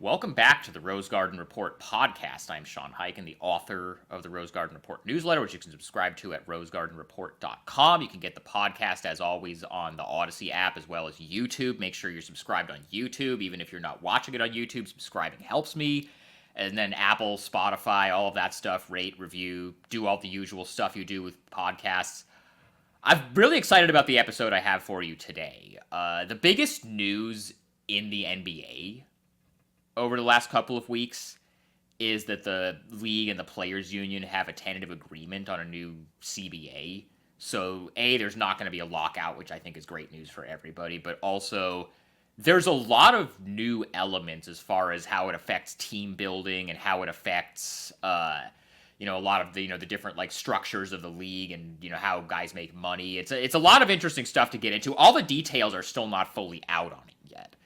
Welcome back to the Rose Garden Report podcast. I'm Sean Highkin, the author of the Rose Garden Report newsletter, which you can subscribe to at rosegardenreport.com. You can get the podcast, as always, on the Odyssey app as well as YouTube. Make sure you're subscribed on YouTube. Even if you're not watching it on YouTube, subscribing helps me. And then Apple, Spotify, all of that stuff, rate, review, do all the usual stuff you do with podcasts. I'm really excited about the episode I have for you today. The biggest news in the NBA over the last couple of weeks is that the league and the players union have a tentative agreement on a new CBA. So there's not going to be a lockout, which I think is great news for everybody, but also there's a lot of new elements as far as how it affects team building and how it affects a lot of the the different like structures of the league and how guys make money. It's a lot of interesting stuff to get into. All the details are still not fully out on it yet.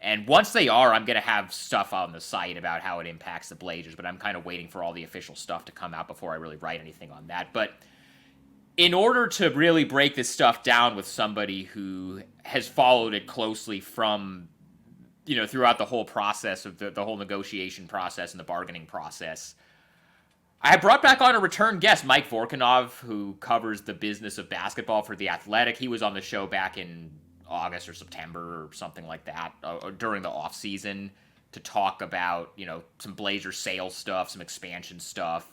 And once they are, I'm going to have stuff on the site about how it impacts the Blazers, but I'm kind of waiting for all the official stuff to come out before I really write anything on that. But in order to really break this stuff down with somebody who has followed it closely from, throughout the whole process of the whole negotiation process and the bargaining process, I brought back on a return guest, Mike Vorkunov, who covers the business of basketball for The Athletic. He was on the show back in August or September or something like that during the off season to talk about some Blazer sales stuff, some expansion stuff.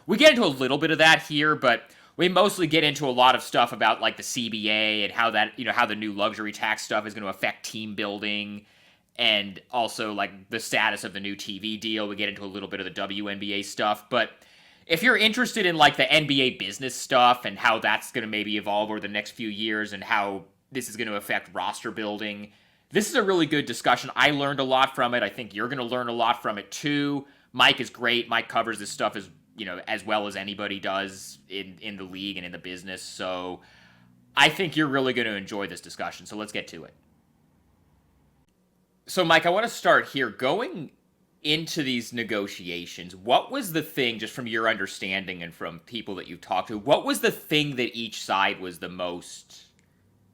We get into a little bit of that here, but we mostly get into a lot of stuff about like the CBA and how that how the new luxury tax stuff is going to affect team building, and also like the status of the new TV deal. We get into a little bit of the WNBA stuff, but if you're interested in like the NBA business stuff and how that's going to maybe evolve over the next few years and how this is going to affect roster building, this is a really good discussion. I learned a lot from it. I think you're going to learn a lot from it too. Mike is great. Mike covers this stuff as well as anybody does in the league and in the business. So I think you're really going to enjoy this discussion. So let's get to it. So Mike, I want to start here. Going into these negotiations, what was the thing, just from your understanding and from people that you've talked to, what was the thing that each side was the most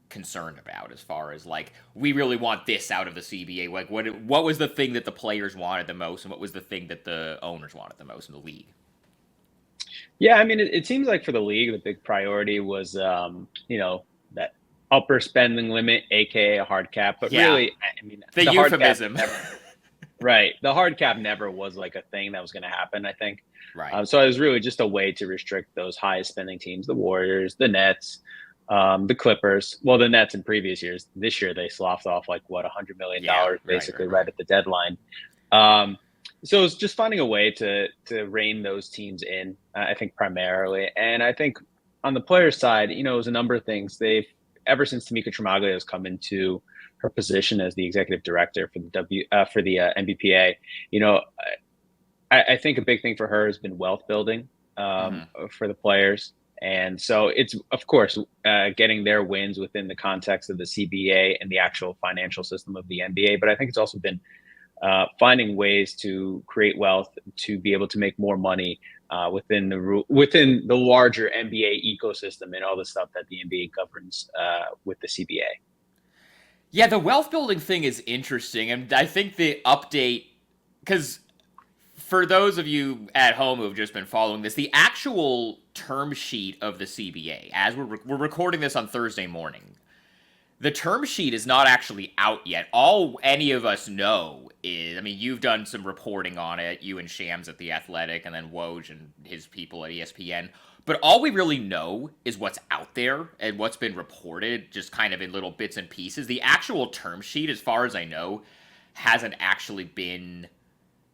concerned about, as far as like, we really want this out of the CBA? Like what was the thing that the players wanted the most, and what was the thing that the owners wanted the most in the league? Yeah, I mean, it seems like for the league, the big priority was, that upper spending limit, aka a hard cap. But really, I mean, the euphemism, right? The hard cap never was like a thing that was going to happen, I think. Right. So it was really just a way to restrict those highest spending teams: the Warriors, the Nets, the Clippers. Well, the Nets in previous years. This year they sloughed off like $100 million basically right at the deadline. So it's just finding a way to rein those teams in, I think, primarily. And I think on the player side, it was a number of things. They've, ever since Tamika Tremaglio has come into her position as the executive director for the NBPA, I think a big thing for her has been wealth building for the players. And so it's, of course, getting their wins within the context of the CBA and the actual financial system of the NBA. But I think it's also been finding ways to create wealth, to be able to make more money within the larger NBA ecosystem and all the stuff that the NBA governs with the CBA. Yeah, the wealth building thing is interesting, and I think the update, because for those of you at home who have just been following this, the actual term sheet of the CBA, as we're recording this on Thursday morning, the term sheet is not actually out yet. All any of us know is, I mean, you've done some reporting on it, you and Shams at The Athletic, and then Woj and his people at ESPN. But all we really know is what's out there and what's been reported, just kind of in little bits and pieces. The actual term sheet, as far as I know, hasn't actually been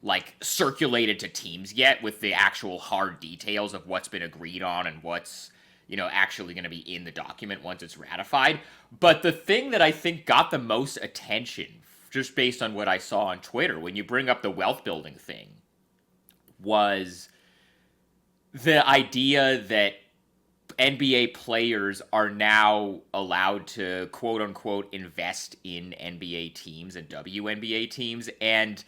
like circulated to teams yet with the actual hard details of what's been agreed on and what's actually going to be in the document once it's ratified. But the thing that I think got the most attention, just based on what I saw on Twitter, when you bring up the wealth building thing, was the idea that NBA players are now allowed to, quote unquote, invest in NBA teams and WNBA teams. And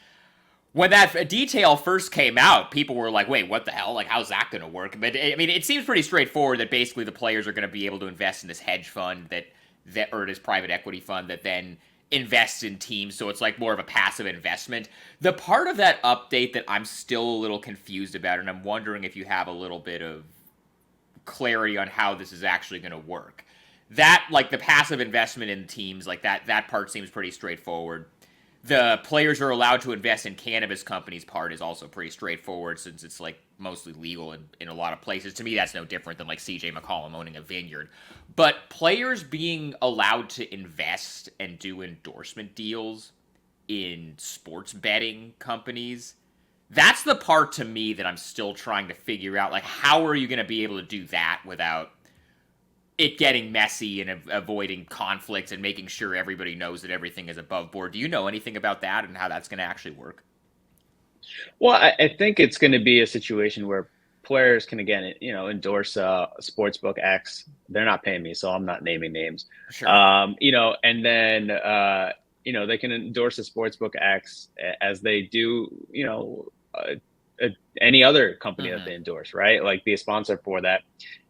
when that detail first came out, people were like, wait, what the hell? Like, how's that going to work? But I mean, it seems pretty straightforward that basically the players are going to be able to invest in this hedge fund or this private equity fund that then invest in teams, so it's like more of a passive investment. The part of that update that I'm still a little confused about, and I'm wondering if you have a little bit of clarity on how this is actually going to work. That, like, the passive investment in teams, like that part seems pretty straightforward. The players are allowed to invest in cannabis companies part is also pretty straightforward, since it's like mostly legal in a lot of places. To me, that's no different than like CJ McCollum owning a vineyard. But players being allowed to invest and do endorsement deals in sports betting companies, that's the part to me that I'm still trying to figure out. Like, how are you going to be able to do that without it getting messy and avoiding conflicts and making sure everybody knows that everything is above board? Do you know anything about that and how that's going to actually work? Well, I think it's going to be a situation where players can, again, endorse Sportsbook X. They're not paying me, so I'm not naming names. Sure. And then, they can endorse a Sportsbook X as they do, any other company that they endorse, right? Like, be a sponsor for that.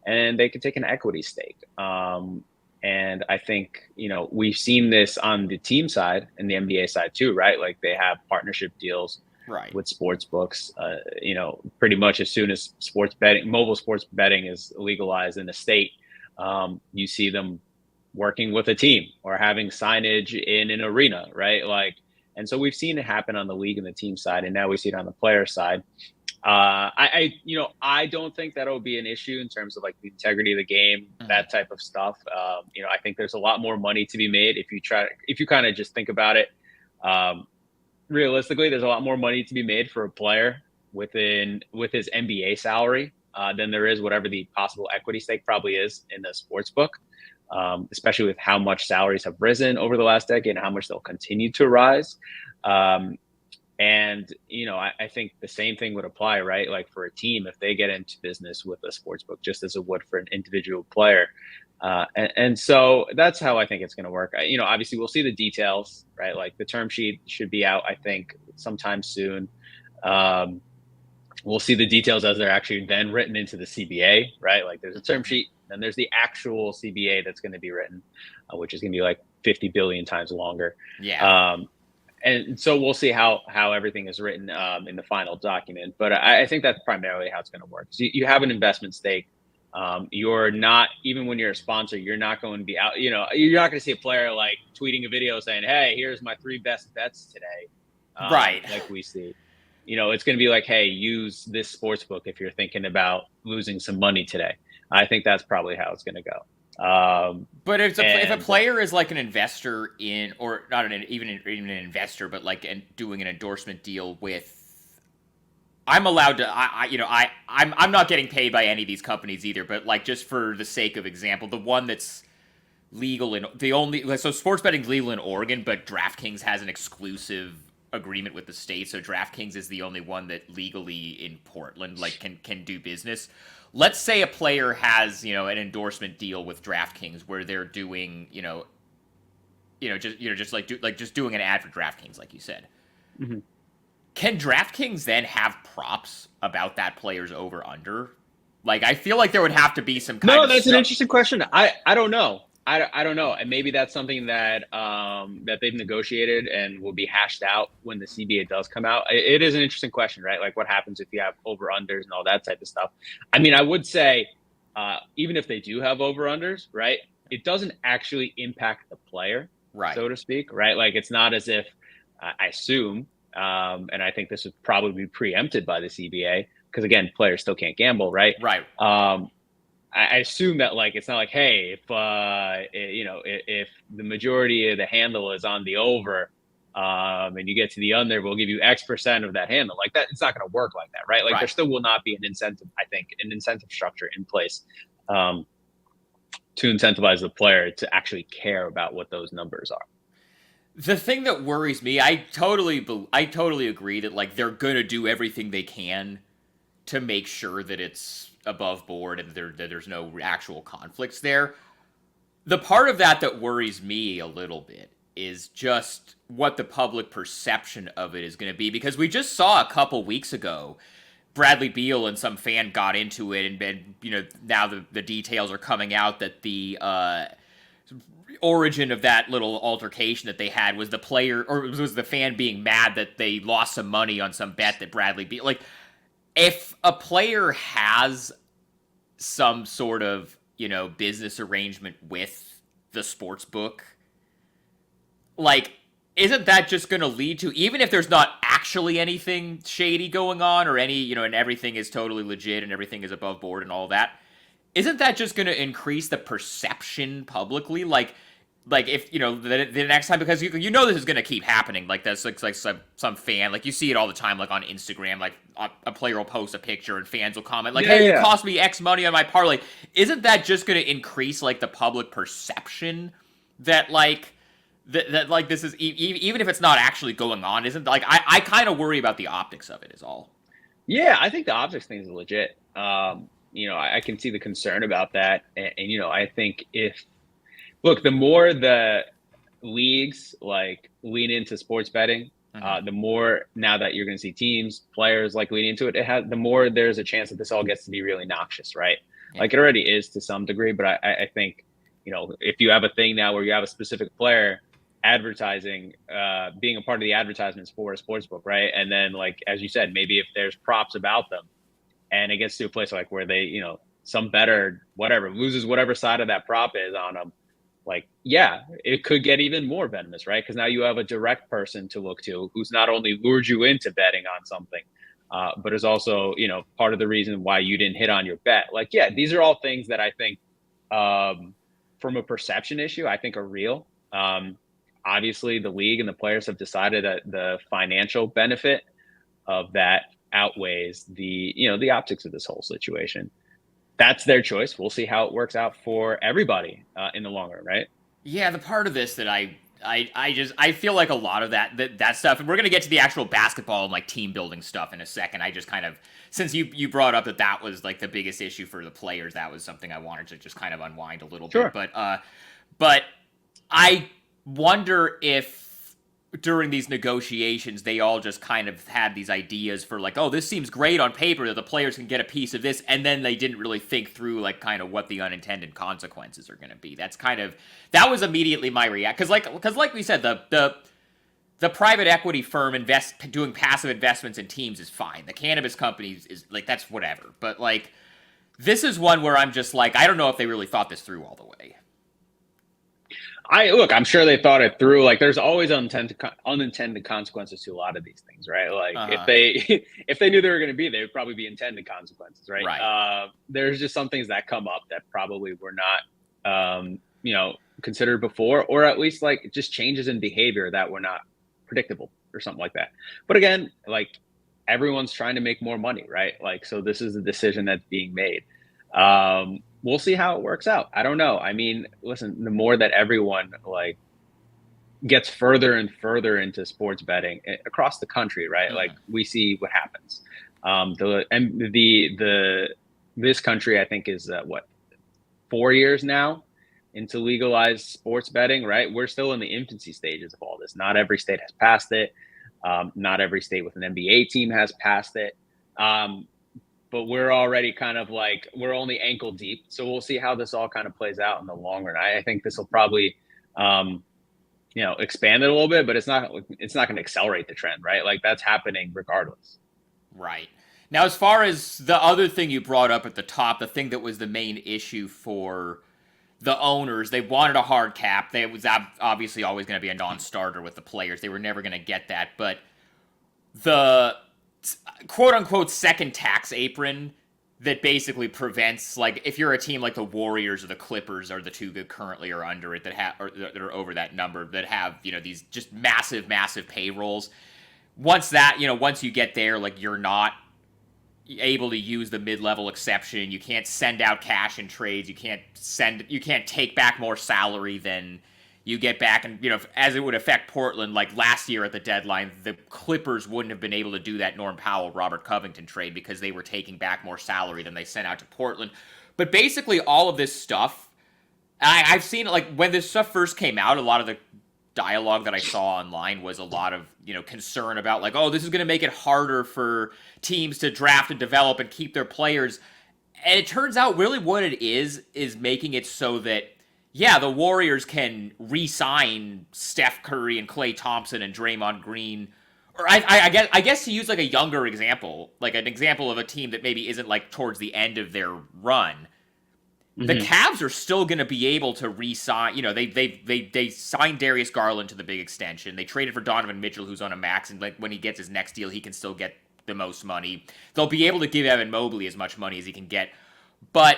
And they can take an equity stake. And I think, we've seen this on the team side and the NBA side too, right? Like, they have partnership deals with sports books. Pretty much as soon as mobile sports betting is legalized in the state, you see them working with a team or having signage in an arena, right? Like, and so we've seen it happen on the league and the team side, and now we see it on the player side. I don't think that'll be an issue in terms of like the integrity of the game, that type of stuff. I think there's a lot more money to be made if you kind of just think about it. Realistically, there's a lot more money to be made for a player with his NBA salary than there is whatever the possible equity stake probably is in the sports book, especially with how much salaries have risen over the last decade and how much they'll continue to rise. And, I think the same thing would apply, right? Like, for a team, if they get into business with a sports book, just as it would for an individual player. And so that's how I think it's going to work. Obviously we'll see the details, right? Like, the term sheet should be out, I think, sometime soon. We'll see the details as they're actually then written into the CBA, right? Like, there's a term sheet, then there's the actual CBA that's going to be written, which is going to be like 50 billion times longer. Yeah. And so we'll see how everything is written in the final document. But I think that's primarily how it's going to work. So you have an investment stake. You're not, even when you're a sponsor, you're not going to be out, you're not going to see a player like tweeting a video saying, hey, here's my 3 best bets today. Right. Like we see, it's going to be like, hey, use this sports book if you're thinking about losing some money today. I think that's probably how it's going to go. But if a player is like an investor in, or not even an investor, but like doing an endorsement deal with, I'm allowed to, I'm not getting paid by any of these companies either, but like, just for the sake of example, the one that's legal so sports betting's legal in Oregon, but DraftKings has an exclusive agreement with the state. So DraftKings is the only one that legally in Portland, like, can do business. Let's say a player has, an endorsement deal with DraftKings where they're doing, just doing an ad for DraftKings, like you said. Mm-hmm. Can DraftKings then have props about that player's over under? Like, I feel like there would have to be some kind of. No, that's an interesting question. I don't know. I don't know. And maybe that's something that that they've negotiated and will be hashed out when the CBA does come out. It is an interesting question, right? Like, what happens if you have over-unders and all that type of stuff? I mean, I would say even if they do have over-unders, right, it doesn't actually impact the player, right, so to speak, right? Like, it's not as if, I assume, and I think this would probably be preempted by the CBA because, again, players still can't gamble, right? Right. I assume that, like, it's not like, hey, if the majority of the handle is on the over, and you get to the under, we'll give you X% of that handle. Like, that, it's not going to work like that, right? Like, there still will not be an incentive structure in place to incentivize the player to actually care about what those numbers are. The thing that worries me, I totally agree that, like, they're gonna do everything they can to make sure that it's above board and that there's no actual conflicts there. The part of that worries me a little bit is just what the public perception of it is going to be, because we just saw a couple weeks ago Bradley Beal and some fan got into it, and now the details are coming out that the origin of that little altercation that they had was the player, or was the fan being mad that they lost some money on some bet that Bradley beat. Like, if a player has some sort of, business arrangement with the sports book, like, isn't that just going to lead to, even if there's not actually anything shady going on or any, and everything is totally legit and everything is above board and all that, isn't that just going to increase the perception publicly? Like if, the next time, because this is going to keep happening. Like, that's like some fan, like, you see it all the time, like on Instagram, like a player will post a picture and fans will comment like, hey, it cost me X money on my parlay. Isn't that just going to increase like the public perception that like, that like this is, even if it's not actually going on, isn't like, I kind of worry about the optics of it is all. Yeah, I think the optics thing is legit. I can see the concern about that. And I think the more the leagues like lean into sports betting, the more now that you're going to see teams, players like lean into it, the more there's a chance that this all gets to be really noxious, right? Yeah. Like it already is to some degree, but I think, if you have a thing now where you have a specific player advertising, being a part of the advertisements for a sportsbook, right? And then, like, as you said, maybe if there's props about them and it gets to a place like where they, some better, whatever, loses whatever side of that prop is on them, like, yeah, it could get even more venomous, right? Because now you have a direct person to look to who's not only lured you into betting on something, but is also, part of the reason why you didn't hit on your bet. Like, yeah, these are all things that I think, from a perception issue, I think are real. Obviously, the league and the players have decided that the financial benefit of that outweighs the optics of this whole situation. That's their choice. We'll see how it works out for everybody in the long run, right? Yeah, the part of this that I feel like a lot of that stuff, and we're gonna get to the actual basketball and like team building stuff in a second. I just kind of, since you brought up that was like the biggest issue for the players, that was something I wanted to just kind of unwind a little bit. But I wonder if during these negotiations they all just kind of had these ideas for like, oh, this seems great on paper that the players can get a piece of this, and then they didn't really think through like kind of what the unintended consequences are going to be. That was immediately my reaction, because like we said, the private equity firm doing passive investments in teams is fine. The cannabis companies is like, that's whatever. But like, this is one where I'm just like, I don't know if they really thought this through all the way. I'm sure they thought it through. Like, there's always unintended consequences to a lot of these things, right? Like, if they knew they were going to be, they would probably be intended consequences, right? Right. There's just some things that come up that probably were not, considered before, or at least like just changes in behavior that were not predictable or something like that. But again, like, everyone's trying to make more money, right? Like, so this is a decision that's being made. We'll see how it works out. I don't know. I mean, listen, the more that everyone like gets further and further into sports betting across the country, right? Like, we see what happens. This country, I think, is 4 years now into legalized sports betting, right? We're still in the infancy stages of all this. Not every state has passed it. Not every state with an NBA team has passed it. But we're already kind of like, we're only ankle deep. So we'll see how this all kind of plays out in the long run. I think this will probably, expand it a little bit, but it's not going to accelerate the trend, right? Like, that's happening regardless. Right. Now, as far as the other thing you brought up at the top, the thing that was the main issue for the owners, they wanted a hard cap. It was obviously always going to be a non-starter with the players. They were never going to get that. But the quote-unquote second tax apron that basically prevents, like, if you're a team like the Warriors or the Clippers are the two that currently are under it, that are over that number, that have, these just massive payrolls. Once you get there, like, you're not able to use the mid-level exception. You can't send out cash in trades. You can't take back more salary than you get back. And, as it would affect Portland, like last year at the deadline, the Clippers wouldn't have been able to do that Norm Powell, Robert Covington trade because they were taking back more salary than they sent out to Portland. But basically all of this stuff, I've seen it, like, when this stuff first came out, a lot of the dialogue that I saw online was a lot of, concern about, like, oh, this is going to make it harder for teams to draft and develop and keep their players. And it turns out really what it is making it so that Yeah, the Warriors can re-sign Steph Curry and Klay Thompson and Draymond Green. Or I guess to use like a younger example, like an example of a team that maybe isn't like towards the end of their run. The Hmm. Cavs are still going to be able to re-sign. You know, they signed Darius Garland to the big extension. They traded for Donovan Mitchell, who's on a max, and like when he gets his next deal, he can still get the most money. They'll be able to give Evan Mobley as much money as he can get, but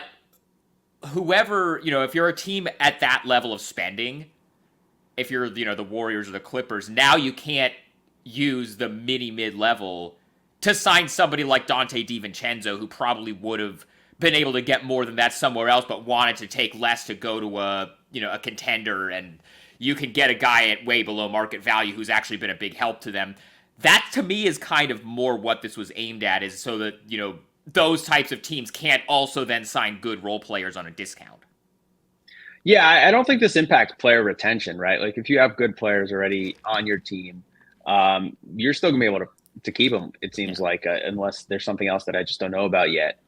whoever, if you're a team at that level of spending, if you're, the Warriors or the Clippers, now you can't use the mid level to sign somebody like Dante DiVincenzo, who probably would have been able to get more than that somewhere else, but wanted to take less to go to a contender, and you can get a guy at way below market value who's actually been a big help to them. That to me is kind of more what this was aimed at, is so that, those types of teams can't also then sign good role players on a discount. Yeah, I don't think this impacts player retention, right? Like if you have good players already on your team, you're still gonna be able to keep them. It seems like, unless there's something else that I just don't know about yet.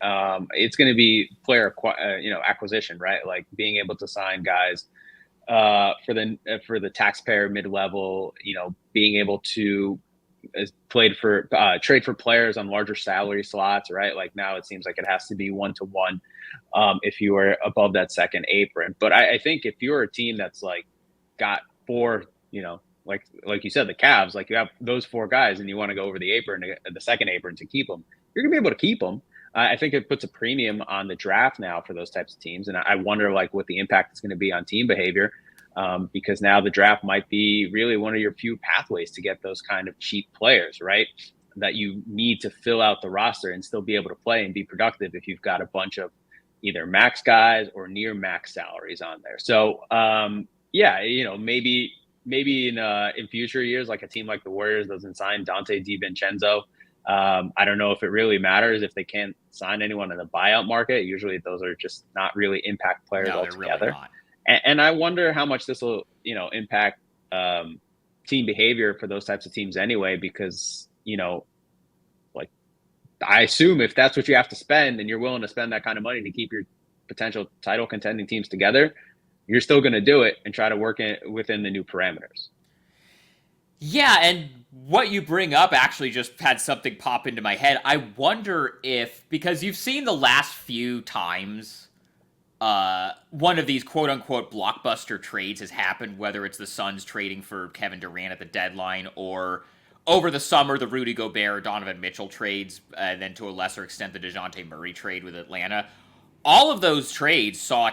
It's going to be player, acquisition, right? Like being able to sign guys for the taxpayer mid level. Being able to trade for players on larger salary slots, right? Like now it seems like it has to be 1-to-1 if you are above that second apron. But I think if you're a team that's like got four, like you said, the Cavs, like you have those four guys and you want to go over the apron, the second apron to keep them, you're gonna be able to keep them. I think it puts a premium on the draft now for those types of teams, and I wonder like what the impact is going to be on team behavior, because now the draft might be really one of your few pathways to get those kind of cheap players, right? That you need to fill out the roster and still be able to play and be productive if you've got a bunch of either max guys or near max salaries on there. So yeah, maybe in future years, like a team like the Warriors doesn't sign Dante DiVincenzo. I don't know if it really matters if they can't sign anyone in the buyout market. Usually those are just not really impact players altogether. Really not. And I wonder how much this will, impact team behavior for those types of teams anyway, because, like I assume if that's what you have to spend and you're willing to spend that kind of money to keep your potential title contending teams together, you're still going to do it and try to work within the new parameters. Yeah, and what you bring up actually just had something pop into my head. I wonder if, because you've seen the last few times one of these quote-unquote blockbuster trades has happened, whether it's the Suns trading for Kevin Durant at the deadline, or over the summer, the Rudy Gobert, Donovan Mitchell trades, and then to a lesser extent, the DeJounte Murray trade with Atlanta. All of those trades saw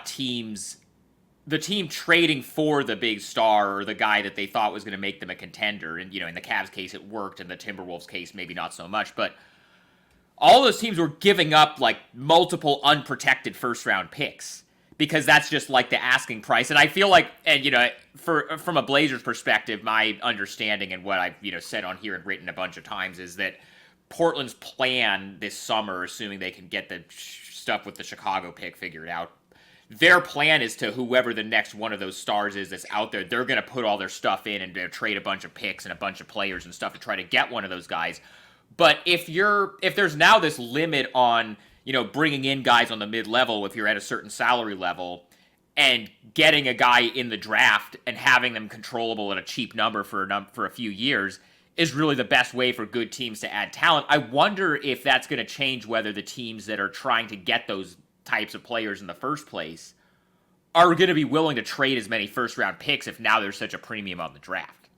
the team trading for the big star or the guy that they thought was going to make them a contender. And, in the Cavs case, it worked. In the Timberwolves case, maybe not so much. But all those teams were giving up, like, multiple unprotected first-round picks, because that's just, like, the asking price. And I feel like, and, from a Blazers perspective, my understanding and what I've, said on here and written a bunch of times is that Portland's plan this summer, assuming they can get the stuff with the Chicago pick figured out, their plan is to whoever the next one of those stars is that's out there, they're going to put all their stuff in and trade a bunch of picks and a bunch of players and stuff to try to get one of those guys. But if there's now this limit on, bringing in guys on the mid-level if you're at a certain salary level, and getting a guy in the draft and having them controllable at a cheap number for a few years is really the best way for good teams to add talent. I wonder if that's going to change whether the teams that are trying to get those types of players in the first place are going to be willing to trade as many first round picks if now there's such a premium on the draft.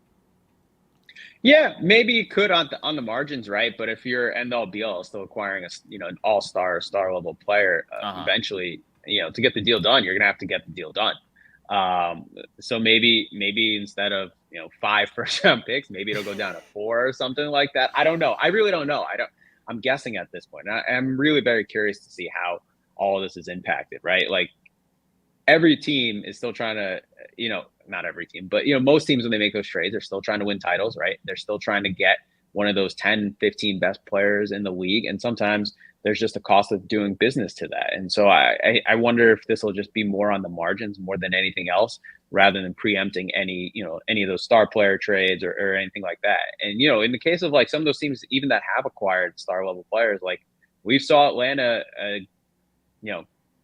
Yeah, maybe you could on the margins, right? But if you're end all be all still acquiring an all-star, star level player, eventually, to get the deal done, you're gonna have to get the deal done. So maybe instead of 5 first round picks, maybe it'll go down to 4 or something like that. I don't know. I really don't know. I'm guessing at this point. I'm really very curious to see how all of this is impacted, right? Like every team is still trying to, not every team, but most teams when they make those trades are still trying to win titles, right? They're still trying to get one of those 10, 15 best players in the league. And sometimes there's just a cost of doing business to that. And so I wonder if this will just be more on the margins more than anything else, rather than preempting any of those star player trades or anything like that. And, in the case of like some of those teams, even that have acquired star level players, like we saw Atlanta,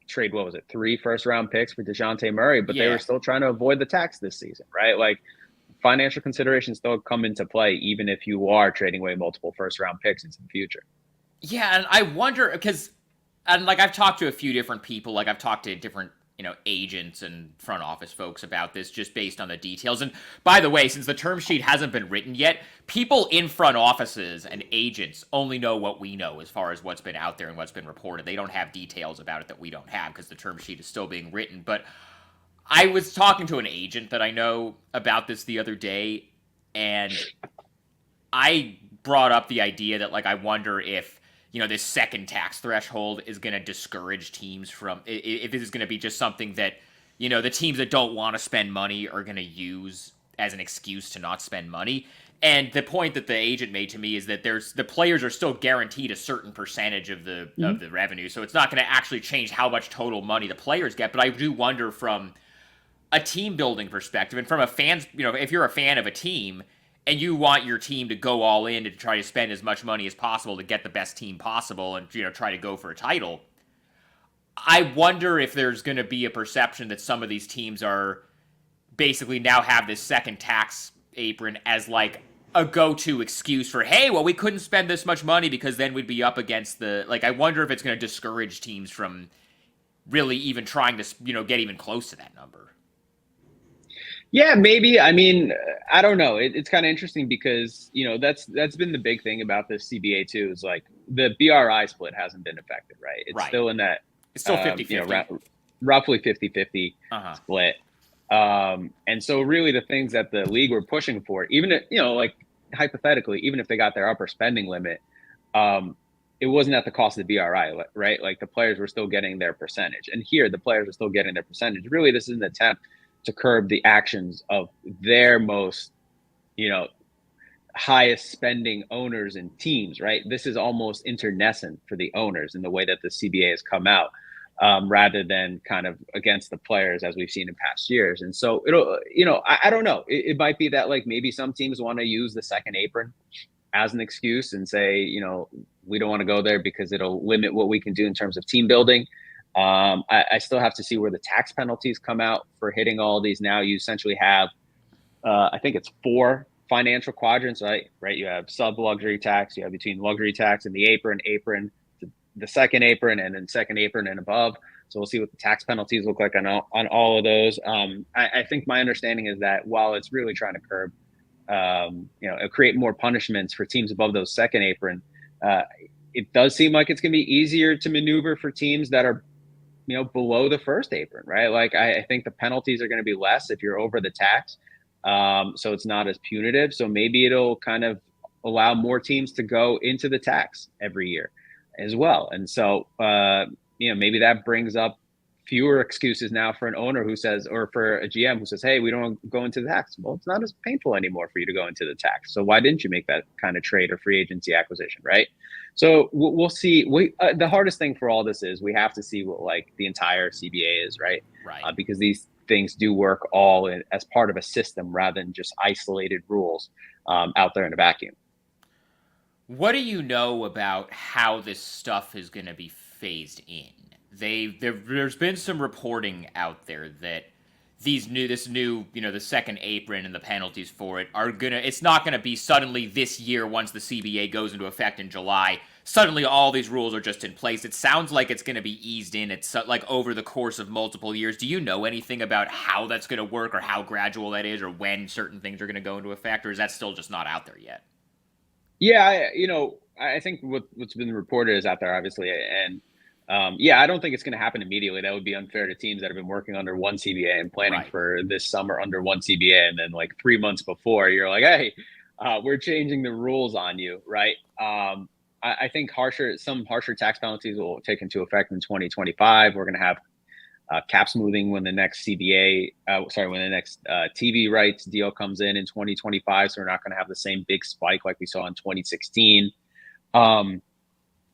trade, what was it, 3 first-round picks for DeJounte Murray, but they were still trying to avoid the tax this season, right? Like, financial considerations still come into play, even if you are trading away multiple first-round picks into the future. Yeah, and I wonder, because, and like, I've talked to a few different people, like I've talked to different, agents and front office folks about this just based on the details. And by the way, since the term sheet hasn't been written yet, people in front offices and agents only know what we know as far as what's been out there and what's been reported. They don't have details about it that we don't have because the term sheet is still being written. But I was talking to an agent that I know about this the other day, and I brought up the idea that, like, I wonder if this second tax threshold is going to discourage teams from, if this is going to be just something that, the teams that don't want to spend money are going to use as an excuse to not spend money. And the point that the agent made to me is that the players are still guaranteed a certain percentage of the revenue. So it's not going to actually change how much total money the players get. But I do wonder from a team building perspective and from a fan's, if you're a fan of a team, and you want your team to go all in to try to spend as much money as possible to get the best team possible and, try to go for a title, I wonder if there's going to be a perception that some of these teams are basically now have this second tax apron as like a go-to excuse for, hey, well, we couldn't spend this much money because then we'd be up against I wonder if it's going to discourage teams from really even trying to, get even close to that number. Yeah, maybe. I mean, I don't know. It's kind of interesting because, that's been the big thing about this CBA too, is like the BRI split hasn't been affected, right? It's still in that. It's still 50-50. Roughly 50-50 split. And so really the things that the league were pushing for, even if, like hypothetically, even if they got their upper spending limit, it wasn't at the cost of the BRI, right? Like the players were still getting their percentage. And here the players are still getting their percentage. Really, this is an attempt to curb the actions of their most, highest spending owners and teams, right? This is almost internecine for the owners in the way that the CBA has come out, rather than kind of against the players as we've seen in past years. And so it'll, I don't know. It might be that like maybe some teams want to use the second apron as an excuse and say, we don't want to go there because it'll limit what we can do in terms of team building. I still have to see where the tax penalties come out for hitting all these. Now you essentially have, I think it's 4 financial quadrants, right? You have sub luxury tax, you have between luxury tax and the apron, the second apron, and then second apron and above. So we'll see what the tax penalties look like on all of those. I think my understanding is that while it's really trying to curb, create more punishments for teams above those second apron, it does seem like it's going to be easier to maneuver for teams that are, below the first apron, right? Like I think the penalties are going to be less if you're over the tax. So it's not as punitive. So maybe it'll kind of allow more teams to go into the tax every year as well. And so, maybe that brings up fewer excuses now for an owner who says, or for a GM who says, hey, we don't go into the tax. Well, it's not as painful anymore for you to go into the tax. So why didn't you make that kind of trade or free agency acquisition, right? So we'll see. The hardest thing for all this is we have to see what like the entire CBA is, right? Right. Because these things do work all as part of a system rather than just isolated rules out there in a vacuum. What do you know about how this stuff is going to be phased in? There's been some reporting out there that the second apron and the penalties for it it's not gonna be suddenly this year once the CBA goes into effect in July. Suddenly all these rules are just in place. It sounds like it's gonna be eased in. It's like over the course of multiple years. Do you know anything about how that's gonna work or how gradual that is or when certain things are gonna go into effect, or is that still just not out there yet? Yeah, I think what's been reported is out there, obviously, and I don't think it's going to happen immediately. That would be unfair to teams that have been working under one CBA and planning for this summer under one CBA, and then like 3 months before, you're like, hey, we're changing the rules on you, right? I think some harsher tax penalties will take into effect in 2025. We're going to have cap smoothing when the next TV rights deal comes in 2025. So we're not going to have the same big spike like we saw in 2016.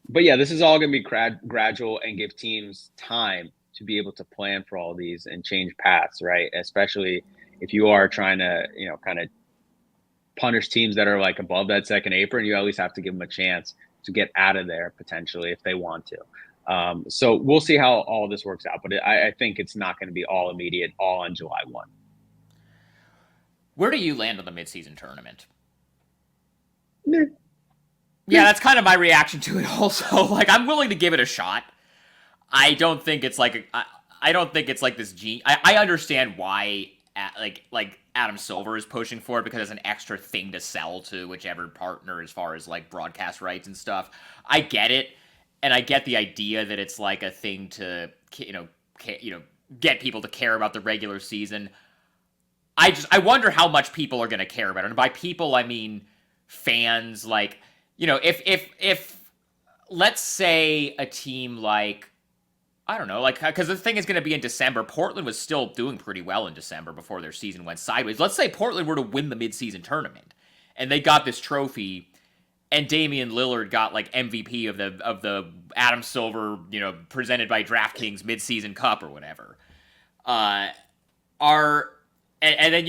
But yeah, this is all going to be gradual and give teams time to be able to plan for all these and change paths, right? Especially if you are trying to, kind of punish teams that are like above that second apron, you at least have to give them a chance to get out of there potentially if they want to. So we'll see how all this works out, but I think it's not going to be all immediate, all on July 1. Where do you land on the midseason tournament? Yeah. Yeah, that's kind of my reaction to it also. Like, I'm willing to give it a shot. I don't think it's like I don't think it's like this I understand why like Adam Silver is pushing for it because it's an extra thing to sell to whichever partner as far as like broadcast rights and stuff. I get it, and I get the idea that it's like a thing to get people to care about the regular season. I wonder how much people are going to care about it. And by people I mean fans. Like, if let's say a team like, I don't know, like, because the thing is going to be in December. Portland was still doing pretty well in December before their season went sideways. Let's say Portland were to win the midseason tournament, and they got this trophy, and Damian Lillard got like MVP of the Adam Silver, presented by DraftKings midseason cup or whatever. And then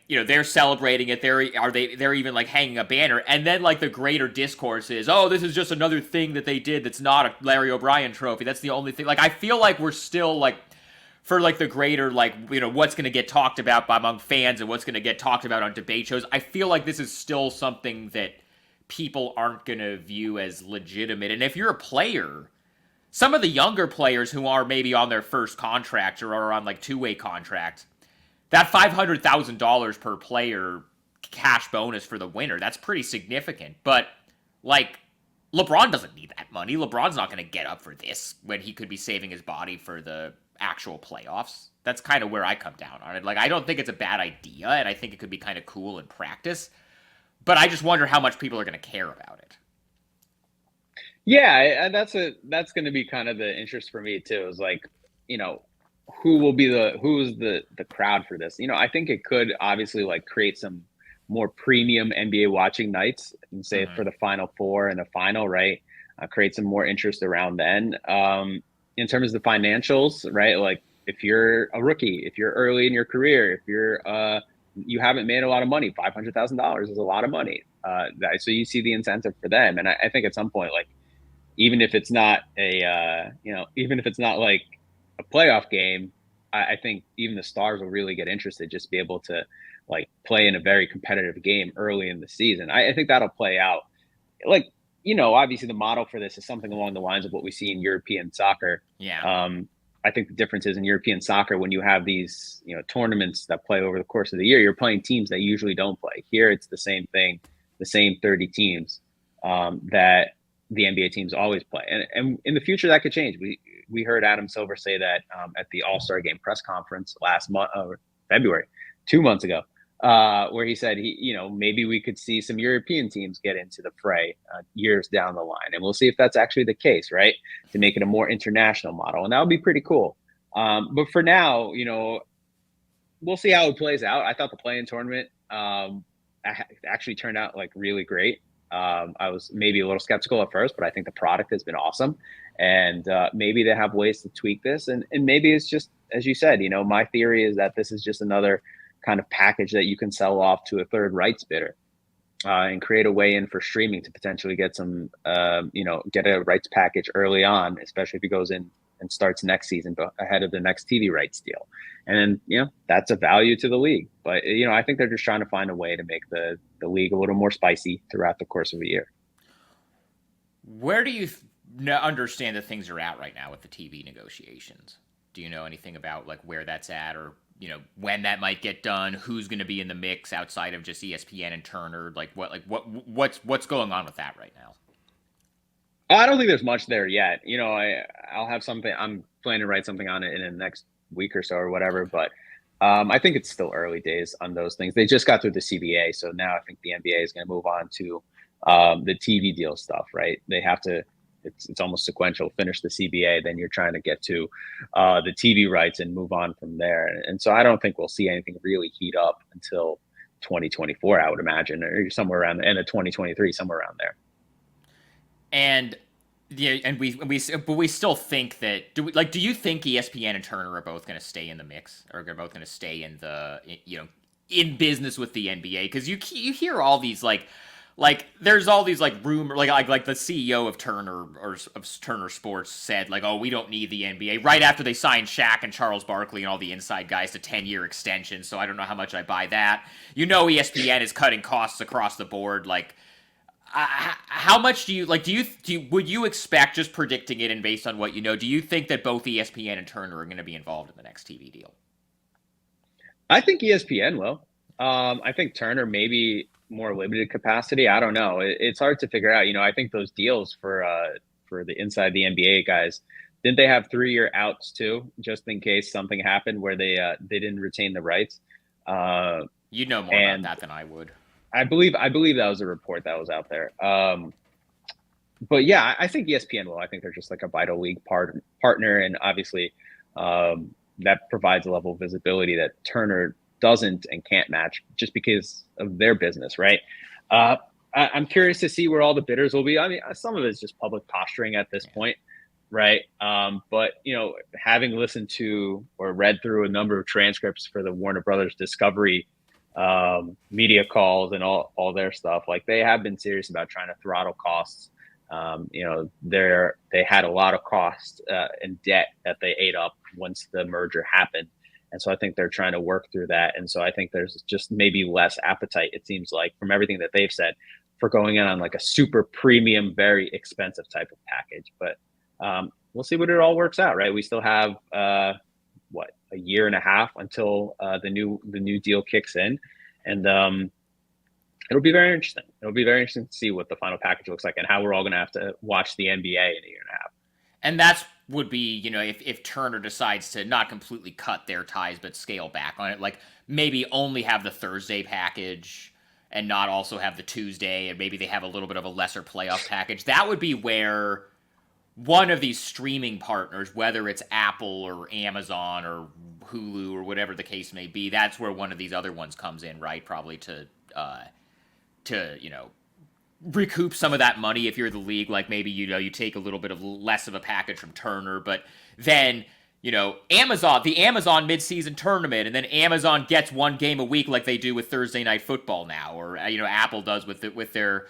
they're celebrating it. They're even like hanging a banner, and then like the greater discourse is, oh, this is just another thing that they did that's not a Larry O'Brien trophy. That's the only thing. Like, I feel like we're still like, for like the greater, like, what's going to get talked about among fans and what's going to get talked about on debate shows. I feel like this is still something that people aren't going to view as legitimate. And if you're a player, some of the younger players who are maybe on their first contract or are on like two-way contracts, that $500,000 per player cash bonus for the winner, that's pretty significant. But, like, LeBron doesn't need that money. LeBron's not going to get up for this when he could be saving his body for the actual playoffs. That's kind of where I come down on it. Like, I don't think it's a bad idea, and I think it could be kind of cool in practice. But I just wonder how much people are going to care about it. Yeah, that's going to be kind of the interest for me too. Is like, who's the crowd for this? I think it could obviously like create some more premium NBA watching nights, and say for the Final Four and the final, right? Create some more interest around then. In terms of the financials, right? Like, if you're a rookie, if you're early in your career, if you haven't made a lot of money, $500,000 is a lot of money. So you see the incentive for them, and I think at some point, like, even if it's not like a playoff game, I think even the stars will really get interested, just be able to like play in a very competitive game early in the season. I think that'll play out. Like, obviously the model for this is something along the lines of what we see in European soccer. Yeah. I think the difference is in European soccer, when you have these, tournaments that play over the course of the year, you're playing teams that usually don't play. Here, it's the same thing, the same 30 teams that the NBA teams always play. And in the future, that could change. We heard Adam Silver say that at the All-Star Game press conference last month, February, 2 months ago, where he said maybe we could see some European teams get into the fray years down the line, and we'll see if that's actually the case, right? To make it a more international model, and that would be pretty cool. But for now, we'll see how it plays out. I thought the play-in tournament actually turned out like really great. I was maybe a little skeptical at first, but I think the product has been awesome. And maybe they have ways to tweak this. And maybe it's just, as you said, my theory is that this is just another kind of package that you can sell off to a third rights bidder and create a way in for streaming to potentially get some, get a rights package early on, especially if it goes in and starts next season, but ahead of the next TV rights deal. And then, that's a value to the league. But, I think they're just trying to find a way to make the league a little more spicy throughout the course of a year. Where do you understand that things are at right now with the TV negotiations? Do you know anything about like where that's at, or when that might get done? Who's going to be in the mix outside of just ESPN and Turner? What's going on with that right now? I don't think there's much there yet. I'll have something. I'm planning to write something on it in the next week or so or whatever. Okay. But I think it's still early days on those things. They just got through the CBA, so now I think the NBA is going to move on to the TV deal stuff. Right? They have to. It's almost sequential. Finish the CBA, then you're trying to get to the TV rights and move on from there. And so I don't think we'll see anything really heat up until 2024. I would imagine, or somewhere around the end of 2023, somewhere around there. And we still think that do you think ESPN and Turner are both going to stay in the mix, or they're both going to stay in the in business with the NBA? Because you hear all these like like there's all these like rumor, like the CEO of Turner or of Turner Sports said like, oh, we don't need the NBA right after they signed Shaq and Charles Barkley and all the inside guys to 10-year extensions. So I don't know how much I buy that. ESPN is cutting costs across the board. Like, how much do you like? Would you expect, just predicting it and based on what you know, do you think that both ESPN and Turner are going to be involved in the next TV deal? I think ESPN will. I think Turner maybe more limited capacity. I don't know. It's hard to figure out. I think those deals for the inside the NBA guys, didn't they have 3-year outs too, just in case something happened where they didn't retain the rights? You'd know more about that than I would. I believe that was a report that was out there. But yeah, I think ESPN will. I think they're just like a vital league partner, and obviously that provides a level of visibility that Turner doesn't and can't match just because of their business, right? I'm curious to see where all the bidders will be. I mean, some of it is just public posturing at this point, right? But having listened to or read through a number of transcripts for the Warner Brothers Discovery media calls and all their stuff, like they have been serious about trying to throttle costs. They had a lot of cost and debt that they ate up once the merger happened. And so I think they're trying to work through that. And so I think there's just maybe less appetite, it seems like, from everything that they've said, for going in on like a super premium, very expensive type of package. But we'll see what it all works out, right? We still have a year and a half until the new deal kicks in, and it'll be very interesting. It'll be very interesting to see what the final package looks like and how we're all going to have to watch the NBA in a year and a half. And that's would be, if Turner decides to not completely cut their ties but scale back on it, like maybe only have the Thursday package and not also have the Tuesday, and maybe they have a little bit of a lesser playoff package. That would be where one of these streaming partners, whether it's Apple or Amazon or Hulu or whatever the case may be, that's where one of these other ones comes in, right? Probably to recoup some of that money if you're the league. Like maybe you take a little bit of less of a package from Turner, but then Amazon, the Amazon midseason tournament, and then Amazon gets one game a week like they do with Thursday Night Football now, or Apple does with their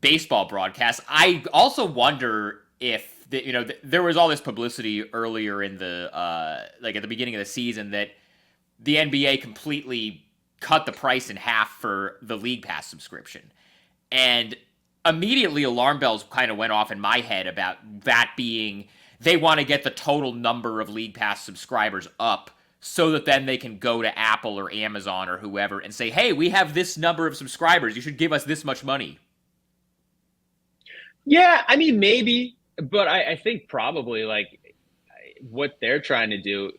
baseball broadcast. I also wonder if there was all this publicity earlier in the like at the beginning of the season that the NBA completely cut the price in half for the League Pass subscription. And immediately alarm bells kind of went off in my head about that being, they want to get the total number of League Pass subscribers up so that then they can go to Apple or Amazon or whoever and say, hey, we have this number of subscribers, you should give us this much money. Yeah, I mean, maybe, but I think probably like what they're trying to do,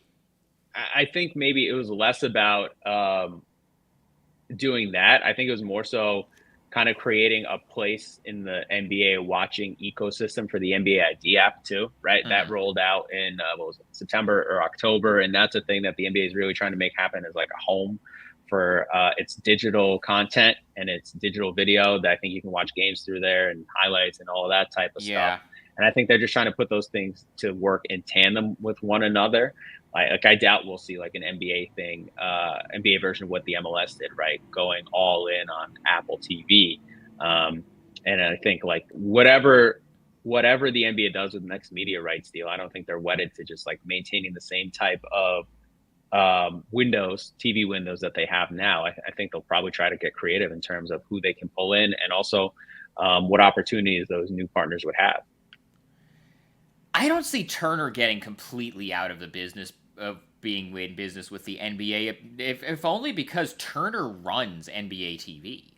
I think maybe it was less about doing that. I think it was more so kind of creating a place in the NBA watching ecosystem for the NBA ID app too, right? That rolled out in September or October, and that's a thing that the NBA is really trying to make happen, as like a home for its digital content and its digital video that I think you can watch games through there and highlights and all of that type of stuff. And I think they're just trying to put those things to work in tandem with one another. Like I doubt we'll see like an NBA thing, NBA version of what the MLS did, right? Going all in on Apple TV. And I think like whatever the NBA does with the next media rights deal, I don't think they're wedded to just like maintaining the same type of TV windows that they have now. I think they'll probably try to get creative in terms of who they can pull in, and also what opportunities those new partners would have. I don't see Turner getting completely out of the business of being in business with the NBA, if only because Turner runs NBA TV.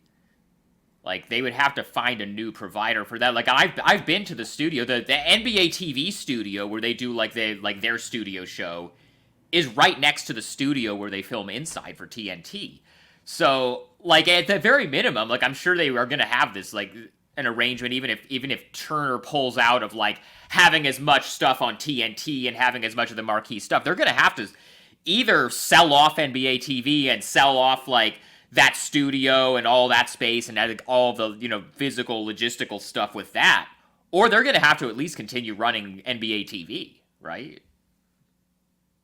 Like they would have to find a new provider for that. Like I've been to the studio, the NBA TV studio where they do their studio show is right next to the studio where they film Inside for TNT. So like at the very minimum, like I'm sure they are going to have this like an arrangement, even if Turner pulls out of like having as much stuff on TNT and having as much of the marquee stuff, they're going to have to either sell off NBA TV and sell off like that studio and all that space and all the physical logistical stuff with that, or they're going to have to at least continue running NBA TV, right?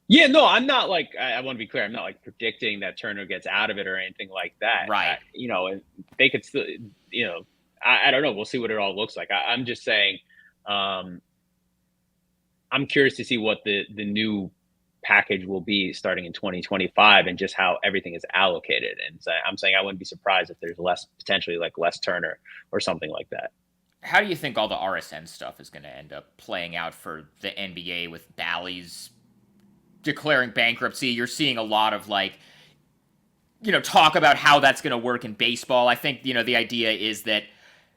Yeah, no, I'm not like, I want to be clear, I'm not like predicting that Turner gets out of it or anything like that. Right. They could still, I don't know. We'll see what it all looks like. I'm just saying, I'm curious to see what the new package will be starting in 2025 and just how everything is allocated. And so I'm saying I wouldn't be surprised if there's potentially less Turner or something like that. How do you think all the RSN stuff is going to end up playing out for the NBA with Bally's declaring bankruptcy? You're seeing a lot of talk about how that's going to work in baseball. I think, the idea is that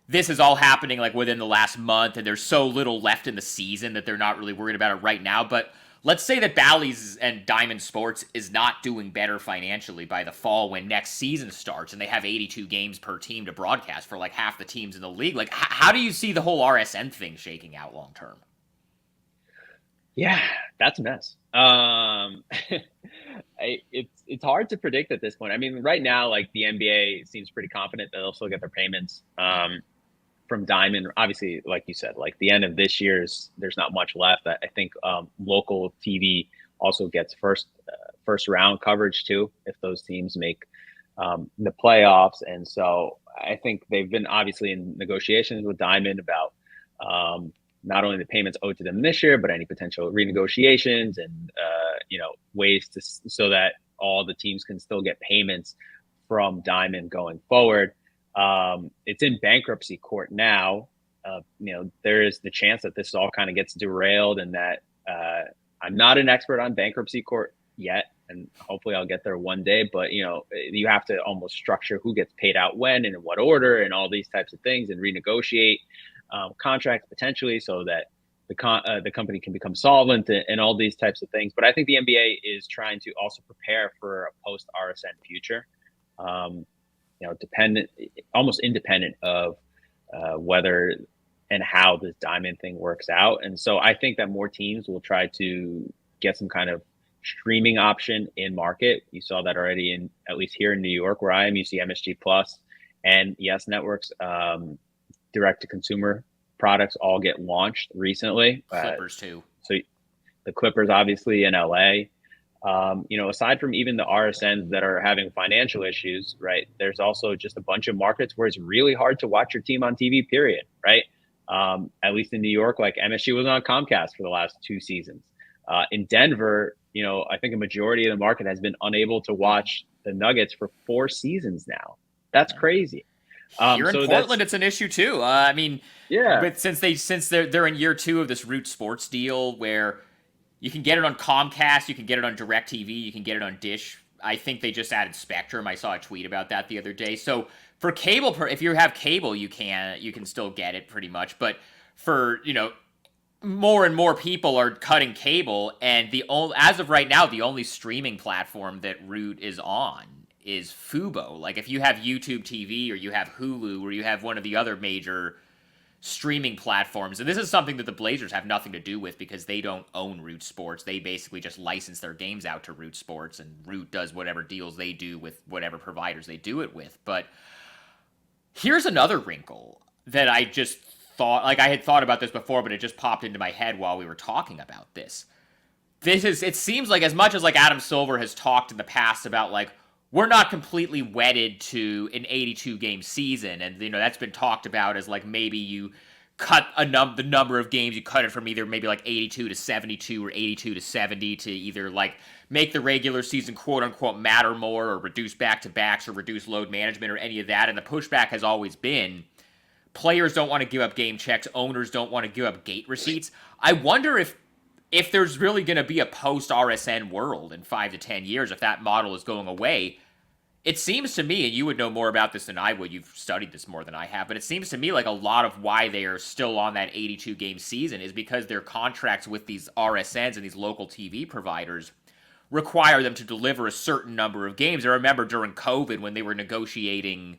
this is all happening within the last month and there's so little left in the season that they're not really worried about it right now. But let's say that Bally's and Diamond Sports is not doing better financially by the fall when next season starts and they have 82 games per team to broadcast for half the teams in the league. How do you see the whole RSN thing shaking out long term? Yeah, that's a mess. It's hard to predict at this point. I mean, right now, the NBA seems pretty confident that they'll still get their payments from Diamond. Obviously, like you said, the end of this year's, there's not much left. I think local TV also gets first round coverage too if those teams make the playoffs. And so I think they've been obviously in negotiations with Diamond about not only the payments owed to them this year, but any potential renegotiations and ways so that all the teams can still get payments from Diamond going forward. It's in bankruptcy court now. There is the chance that this all kind of gets derailed, and that I'm not an expert on bankruptcy court yet, and hopefully I'll get there one day. But you have to almost structure who gets paid out when and in what order, and all these types of things, and renegotiate contracts potentially so that the company can become solvent and all these types of things. But I think the NBA is trying to also prepare for a post RSN future. Almost independent of whether and how this Diamond thing works out. And so I think that more teams will try to get some kind of streaming option in market. You saw that already at least here in New York where I am. You see MSG Plus and Yes Networks direct to consumer products all get launched recently. Clippers too. So the Clippers obviously in LA. Aside from even the RSNs that are having financial issues, right, there's also just a bunch of markets where it's really hard to watch your team on TV, period, right? At least in New York, MSG was on Comcast for the last 2 seasons. In Denver, I think a majority of the market has been unable to watch the Nuggets for 4 seasons now. That's crazy. Here in Portland, it's an issue too. Yeah. But since they're in year 2 of this Root Sports deal where you can get it on Comcast, you can get it on DirecTV, you can get it on Dish. I think they just added Spectrum. I saw a tweet about that the other day. So for cable, if you have cable, you can still get it pretty much. But for more and more people are cutting cable, and as of right now, the only streaming platform that Root is on is Fubo. If you have YouTube TV or you have Hulu or you have one of the other major streaming platforms, and this is something that the Blazers have nothing to do with because they don't own Root Sports. They basically just license their games out to Root Sports, and Root does whatever deals they do with whatever providers they do it with. But here's another wrinkle that I just thought, I had thought about this before, but it just popped into my head while we were talking about this. It seems like as much as Adam Silver has talked in the past about we're not completely wedded to an 82 game season, and that's been talked about as maybe you cut the number of games, you cut it from either maybe 82 to 72 or 82 to 70 to either make the regular season quote unquote matter more, or reduce back-to-backs, or reduce load management, or any of that. And the pushback has always been players don't want to give up game checks, owners don't want to give up gate receipts. I wonder if there's really going to be a post-RSN world in 5 to 10 years, if that model is going away. It seems to me, and you would know more about this than I would, you've studied this more than I have, but it seems to me a lot of why they are still on that 82-game season is because their contracts with these RSNs and these local TV providers require them to deliver a certain number of games. I remember during COVID when they were negotiating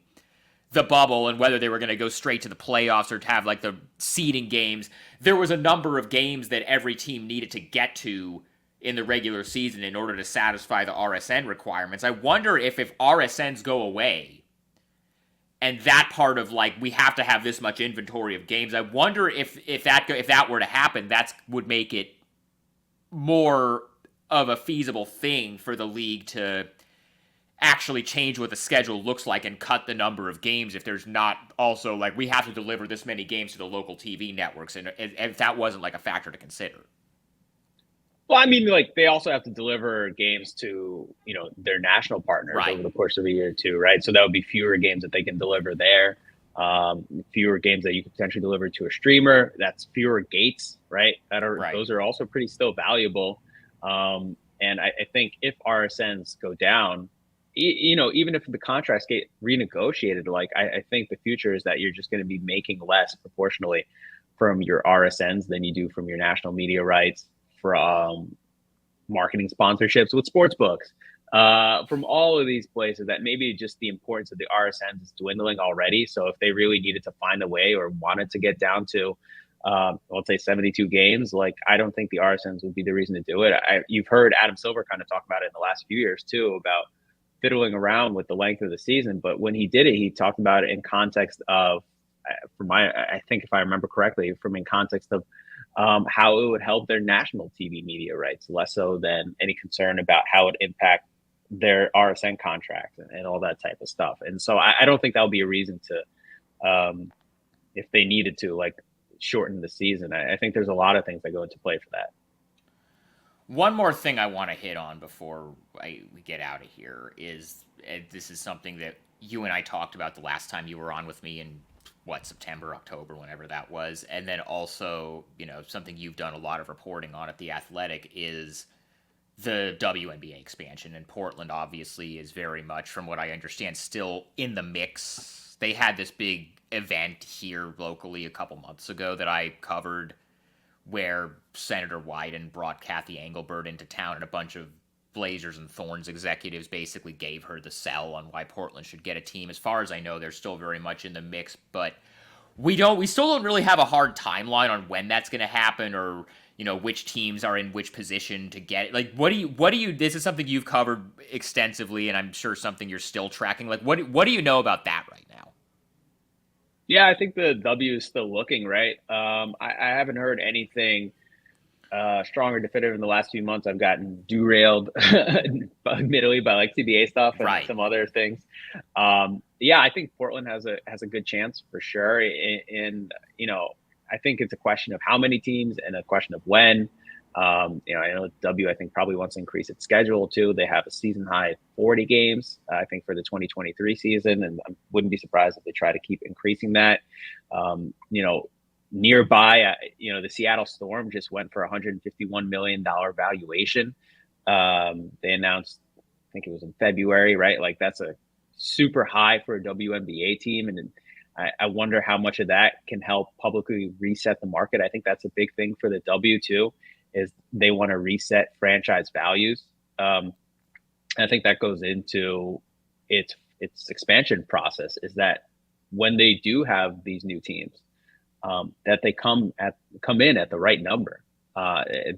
the bubble and whether they were going to go straight to the playoffs or to have the seeding games, there was a number of games that every team needed to get to in the regular season in order to satisfy the RSN requirements. I wonder if RSNs go away and that part of we have to have this much inventory of games, I wonder if that were to happen, that would make it more of a feasible thing for the league to actually change what the schedule looks like and cut the number of games if there's not also like we have to deliver this many games to the local TV networks, and if that wasn't like a factor to consider. Well, I mean, like they also have to deliver games to, their national partners Right. over the course of a year too, right? So that would be fewer games that they can deliver there, fewer games that you could potentially deliver to a streamer. That's fewer gates, right? Those are also pretty still valuable. And I think if RSNs go down, even if the contracts get renegotiated, like I think the future is that you're just going to be making less proportionally from your RSNs than you do from your national media rights, from marketing sponsorships with sports books, from all of these places, that maybe just the importance of the RSNs is dwindling already. So if they really needed to find a way or wanted to get down to, let's say 72 games, like I don't think the RSNs would be the reason to do it. You've heard Adam Silver kind of talk about it in the last few years too, about fiddling around with the length of the season. But when he did it, he talked about it in context of, I think if I remember correctly, in context of how it would help their national TV media rights, less so than any concern about how it impact their RSN contract and all that type of stuff. And so I don't think that would be a reason to, if they needed to, like, shorten the season. I think there's a lot of things that go into play for that. One more thing I want to hit on before we get out of here is, this is something that you and I talked about the last time you were on with me in September, October, whenever that was. And then also, something you've done a lot of reporting on at The Athletic is the WNBA expansion. And Portland obviously is very much, from what I understand, still in the mix. They had this big event here locally a couple months ago that I covered, where Senator Wyden brought Kathy Engelbert into town, and a bunch of Blazers and Thorns executives basically gave her the sell on why Portland should get a team. As far as I know, they're still very much in the mix, but we still don't really have a hard timeline on when that's going to happen, or which teams are in which position to get it. Like, what do you? This is something you've covered extensively, and I'm sure something you're still tracking. Like, what do you know about that right now? Yeah, I think the W is still looking, right. I haven't heard anything strong or definitive in the last few months. I've gotten derailed admittedly by like CBA stuff and some other things. Yeah, I think Portland has a good chance for sure. And I think it's a question of how many teams and a question of when. I know W, I think, probably wants to increase its schedule too. They have a season high 40 games, I think, for the 2023 season, and I wouldn't be surprised if they try to keep increasing that. Nearby, the Seattle Storm just went for $151 million valuation. They announced, I think it was in February, right? Like, that's a super high for a WNBA team. And I wonder how much of that can help publicly reset the market. I think that's a big thing for the W too, is they want to reset franchise values. I think that goes into its expansion process, is that when they do have these new teams, that they come in at the right number.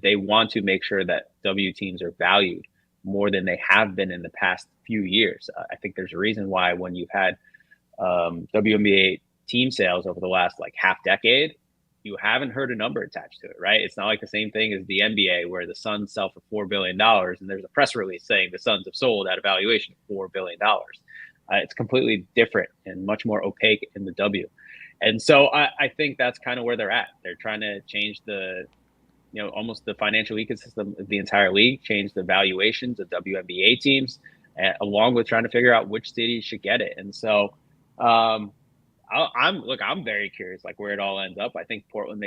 They want to make sure that W teams are valued more than they have been in the past few years. I think there's a reason why when you've had WNBA team sales over the last like half decade, you haven't heard a number attached to it, right? It's not like the same thing as the NBA, where the Suns sell for $4 billion and there's a press release saying the Suns have sold at a valuation of $4 billion. It's completely different and much more opaque in the W. And so I think that's kind of where they're at. They're trying to change almost the financial ecosystem of the entire league, change the valuations of WNBA teams, along with trying to figure out which city should get it. And so I'm very curious, like, where it all ends up. I think Portland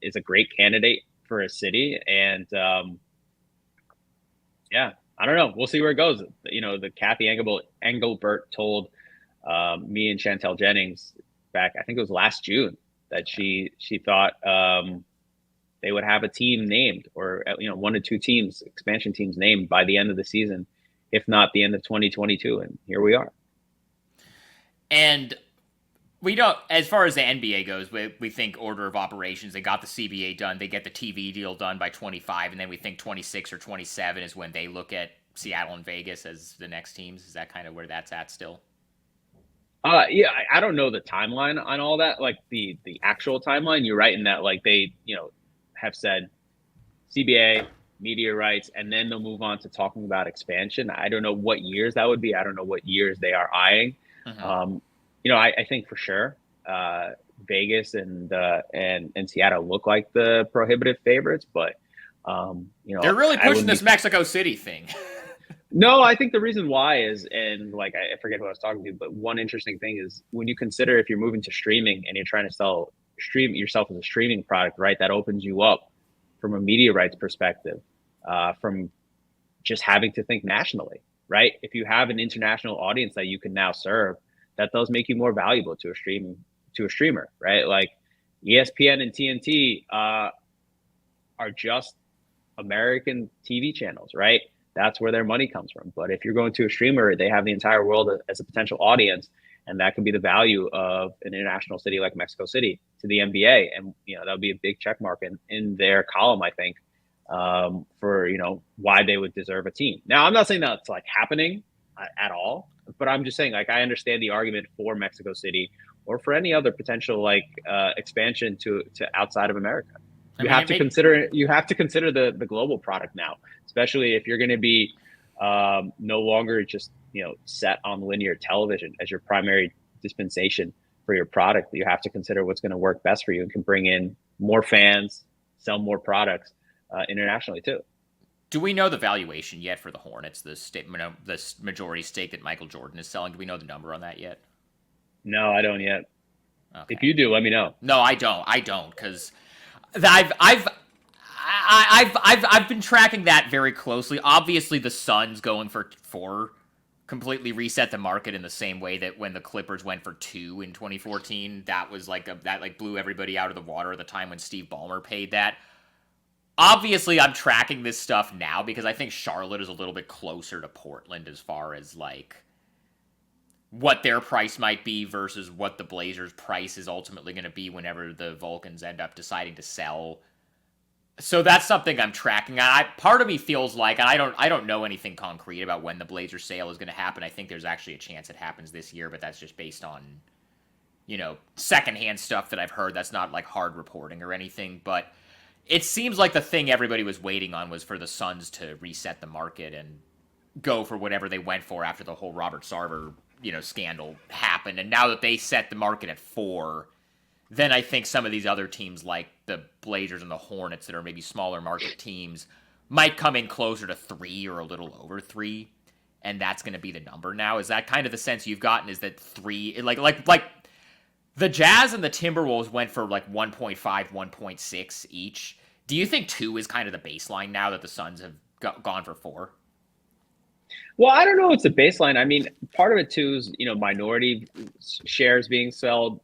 is a great candidate for a city, and yeah, I don't know. We'll see where it goes. The Kathy Engelbert told me and Chantel Jennings back, I think it was last June, that she thought they would have a team named, or 1 to 2 teams, expansion teams named by the end of the season, if not the end of 2022, and here we are. And we don't, as far as the NBA goes, we think order of operations. They got the CBA done. They get the TV deal done by 25, and then we think 26 or 27 is when they look at Seattle and Vegas as the next teams. Is that kind of where that's at still? Yeah, I don't know the timeline on all that, like the actual timeline. You're right in that, like, they have said CBA, media rights, and then they'll move on to talking about expansion. I don't know what years that would be. I don't know what years they are eyeing. I think for sure Vegas and Seattle look like the prohibitive favorites, but they're really pushing this Mexico City thing. No, I think the reason why is, and like I forget who I was talking to, but one interesting thing is when you consider if you're moving to streaming and you're trying to stream yourself as a streaming product, right? That opens you up from a media rights perspective, from just having to think nationally, right? If you have an international audience that you can now serve, that does make you more valuable to a streamer, right? Like ESPN and TNT are just American TV channels, right? That's where their money comes from. But if you're going to a streamer, they have the entire world as a potential audience, and that can be the value of an international city like Mexico City to the NBA. And that would be a big check mark in their column, I think, for why they would deserve a team. Now, I'm not saying that's like happening at all, but I'm just saying, like, I understand the argument for Mexico City or for any other potential expansion to outside of America. You have to consider the global product now, especially if you're going to be no longer just set on linear television as your primary dispensation for your product. You have to consider what's going to work best for you and can bring in more fans, sell more products internationally too. Do we know the valuation yet for the Hornets? This majority stake that Michael Jordan is selling. Do we know the number on that yet? No, I don't yet. Okay. If you do, let me know. No, I don't, because I've been tracking that very closely. Obviously, the Suns going for 4 completely reset the market in the same way that when the Clippers went for 2 in 2014, that was that blew everybody out of the water at the time when Steve Ballmer paid that. Obviously, I'm tracking this stuff now because I think Charlotte is a little bit closer to Portland as far as what their price might be versus what the Blazers' price is ultimately going to be whenever the Vulcans end up deciding to sell. So that's something I'm tracking. Part of me feels like, and I don't know anything concrete about when the Blazers sale is going to happen. I think there's actually a chance it happens this year, but that's just based on, secondhand stuff that I've heard. That's not hard reporting or anything, but it seems like the thing everybody was waiting on was for the Suns to reset the market and go for whatever they went for after the whole Robert Sarver scandal happened. And now that they set the market at 4, then I think some of these other teams like the Blazers and the Hornets that are maybe smaller market teams might come in closer to 3 or a little over 3. And that's going to be the number now. Is that kind of the sense you've gotten, is that 3, like the Jazz and the Timberwolves went for 1.5, 1.6 each. Do you think 2 is kind of the baseline now that the Suns have gone for 4? Well, I don't know. It's a baseline. I mean, part of it too is minority shares being sold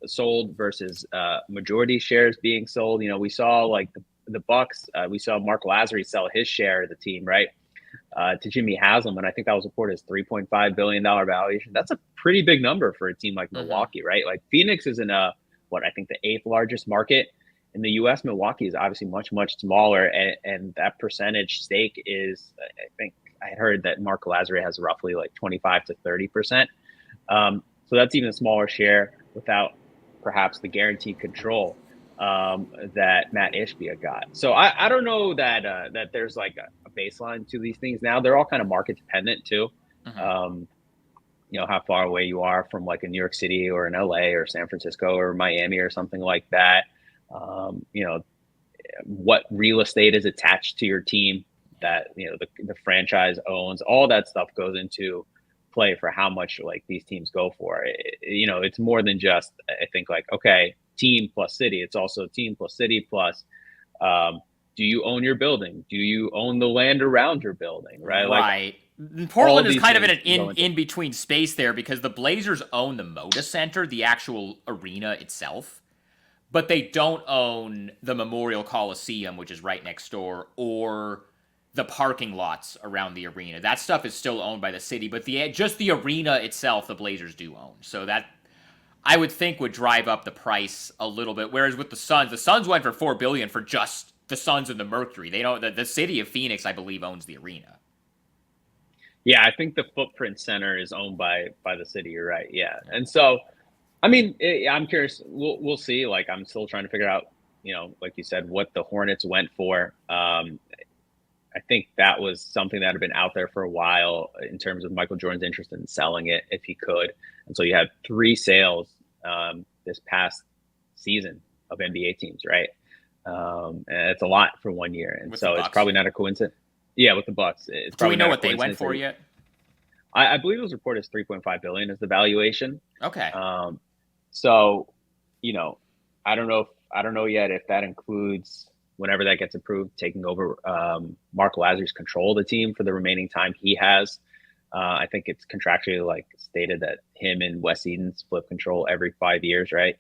versus majority shares being sold. We saw the Bucks. We saw Mark Lazary sell his share of the team, right, to Jimmy Haslam, and I think that was reported as $3.5 billion valuation. That's a pretty big number for a team like Milwaukee, right? Like Phoenix is in I think the 8th largest market in the U.S. Milwaukee is obviously much, much smaller, and that percentage stake is, I think, I heard that Mark Lazary has roughly 25 to 30%. So that's even a smaller share without perhaps the guaranteed control that Matt Ishbia got. So I don't know that that there's a baseline to these things now. They're all kind of market dependent too. How far away you are from a New York City or an LA or San Francisco or Miami or something like that. What real estate is attached to your team that the franchise owns. All that stuff goes into play for how much these teams go for. It's more than just, I think, okay, team plus city. It's also team plus city plus do you own your building? Do you own the land around your building? Right. Right. Portland is kind of in an in-between space there because the Blazers own the Moda Center, the actual arena itself, but they don't own the Memorial Coliseum, which is right next door, or the parking lots around the arena. That stuff is still owned by the city, but just the arena itself, the Blazers do own. So that, I would think, would drive up the price a little bit. Whereas with the Suns went for $4 billion for just the Suns and the Mercury. They don't. The city of Phoenix, I believe, owns the arena. Yeah, I think the Footprint Center is owned by the city. You're right. Yeah, and so, I mean, I'm curious. We'll see. I'm still trying to figure out, like you said, what the Hornets went for. I think that was something that had been out there for a while in terms of Michael Jordan's interest in selling it if he could. And so you had 3 sales this past season of NBA teams, right? And it's a lot for 1 year, and so it's probably not a coincidence. Yeah, with the Bucks, it's do we know what they went for yet? I believe it was reported as $3.5 billion as the valuation. Okay. So, I don't know yet if that includes, whenever that gets approved, taking over Mark Lazar's control of the team for the remaining time he has. I think it's contractually stated that him and Wes Eden split control every 5 years, right?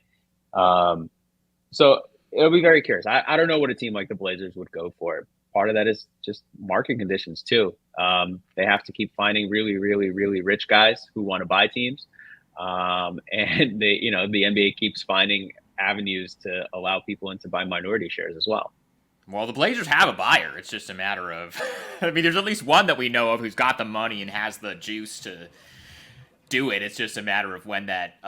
So it'll be very curious. I don't know what a team like the Blazers would go for. Part of that is just market conditions too. They have to keep finding really, really, really rich guys who want to buy teams. And the NBA keeps finding avenues to allow people in to buy minority shares as well. Well, the Blazers have a buyer. It's just a matter of, I mean, there's at least one that we know of who's got the money and has the juice to do it. It's just a matter of when that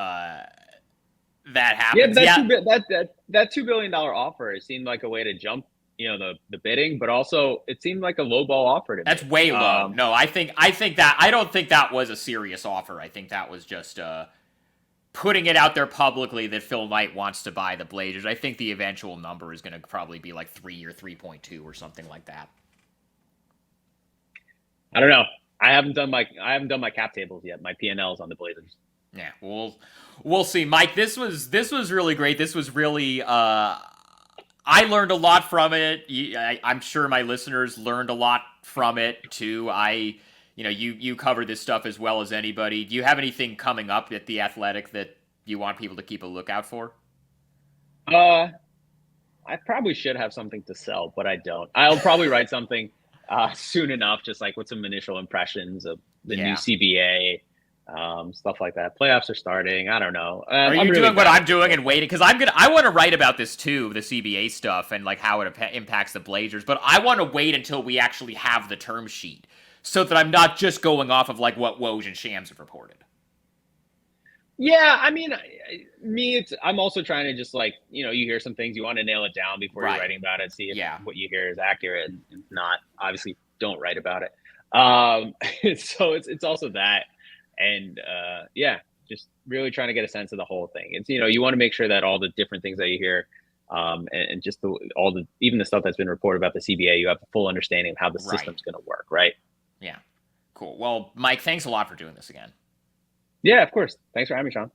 happens. That $2 billion offer, it seemed like a way to jump, the bidding, but also it seemed like a low ball offer to me. That's way low. No, I don't think that was a serious offer. I think that was just putting it out there publicly that Phil Knight wants to buy the Blazers. I think the eventual number is going to probably be like 3 or 3.2 or something like that. I don't know. I haven't done my cap tables yet. My P&Ls on the Blazers. Yeah, we'll see, Mike. This was really great. This was really I learned a lot from it. I'm sure my listeners learned a lot from it too. You cover this stuff as well as anybody. Do you have anything coming up at The Athletic that you want people to keep a lookout for? I probably should have something to sell, but I don't. I'll probably write something soon enough, just like with some initial impressions of the new CBA, stuff like that. Playoffs are starting. I don't know. Are you doing what I'm doing and waiting? Because I want to write about this too, the CBA stuff and like how it impacts the Blazers. But I want to wait until we actually have the term sheet, so that I'm not just going off of like what Woj and Shams have reported. Yeah, I mean, I'm also trying to just you hear some things, you want to nail it down before you're writing about it, see if what you hear is accurate, and if not, obviously don't write about it. So it's also that, and just really trying to get a sense of the whole thing. It's you want to make sure that all the different things that you hear, and just even the stuff that's been reported about the CBA, you have a full understanding of how the system's going to work, right? Yeah, cool. Well, Mike, thanks a lot for doing this again. Yeah, of course. Thanks for having me, Sean.